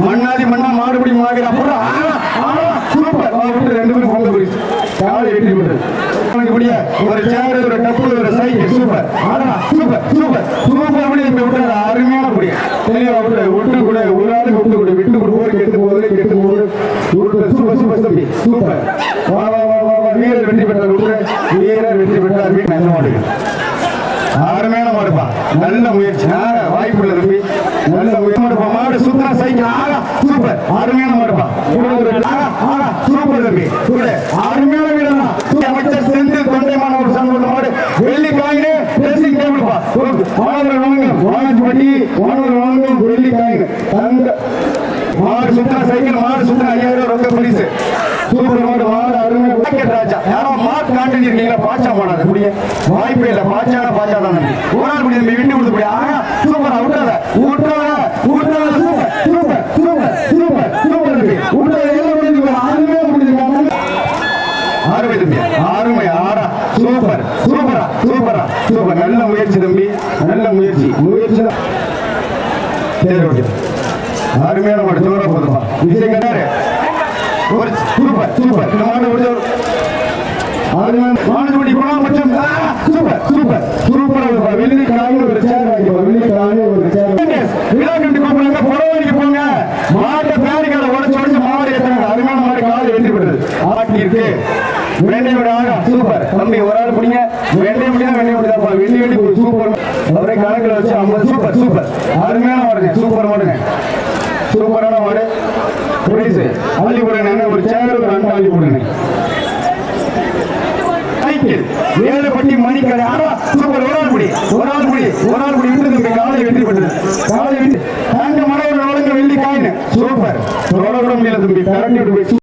மண்ணாதி மண்ணா மாடுபடி மாகிறா சூப்பர் ரெண்டு பேரும் பொங்க பரிசு காலை வெற்றி பெற்றது ஒரு சேர் ஒரு டப்பு ஒரு cycle super super super super அருமையான படி ஒட்டு கூட ஒரு ஆளுக்கு ஒட்டு கூட விட்டு கொடுப்போர் கெட்டு போவதில்லை கெட்டு போவது சூப்பர் சூப்பர் தம்பி சூப்பர் வீரர் வெற்றி பெற்றார் வீரர் வெற்றி பெற்றார் வீட்டு நல்ல மாடுகள் அருமையான மாடுப்பா நல்ல முயற்சி வாய்ப்பு இல்லை தம்பி நல்ல முயற்சி மாடு சுத்தர சைக்கிள் சூப்பர் அருமையான மாடுப்பா சூப்பர் தம்பி அருமையான வீரனா அமைச்சர் செந்தில் தொண்டைமான ஒரு சங்கம் மாடு வெள்ளி காயினு ட்ரெஸ்ஸிங் டேபிள்ப்பா வாங்கப்பட்டி வெள்ளி காயினு தங்க மாடு சுத்தர சைக்கிள் மாடு சுத்தர 5000 ரொக்க பரிசு சூப்பர் மாடு மாடு அருமை ராஜா யாரோ மாட்டு காண்டி இருக்கீங்களா பாச்சா மாடாது முடிய வாய்ப்பே இல்லை பாச்சான பாச்சா தான் ஒரு நாள் முடி தம்பி விட்டு கொடுத்து சூப்பரா விட்டுறத super super super super super தம்பி ஆறுமை தம்பி ஆறுமை ஆறா சூப்பர் சூப்பரா சூப்பரா சூப்பர் நல்ல முயற்சி தம்பி நல்ல முயற்சி சரி ஓகே அருமையான மாடு ஜோரா போதுமா விஜய் கட்டாரு ஒரு சூப்பர் சூப்பர் இந்த மாடு முடிஞ்ச மாடுபடி குணம் மற்றும் சூப்பர் சூப்பர் சூப்பர் வெள்ளி காலையில் ஒரு சேர் வாங்கிப்போம் வெள்ளி காலையில் ஒரு சேர் விழா கட்டி போங்க புறவழிக்கு போங்க மாட்டை பேரிகளை உடச்சு மாடு ஏற்றாங்க அருமையான மாடு காலை வெற்றி பெற்றது ஆட்டி இருக்கு வெண்ணெய் விட சூப்பர் தம்பி ஒரு ஆள் பிடிங்க வெண்ணெய் முடிதான் வெண்ணெய் முடிதான் வெள்ளி வெள்ளி சூப்பர் அவரை கணக்கில் வச்சு 50 சூப்பர் சூப்பர் அருமையான மாடுங்க சூப்பர் மாடுங்க சூப்பரான மாடு பிரைஸ் அள்ளி போடுங்க ஒரு சேர் ஒரு அண்டா அள்ளி போடுங்க ஏழுபட்டி மணிக்கடை சூப்பர் ஒரு ஆள் முடி விட்டு காலை வெற்றி பெற்றது காலை வெற்றி தங்க மனோர் வெள்ளி காயின் சூப்பர் முடியல தம்பி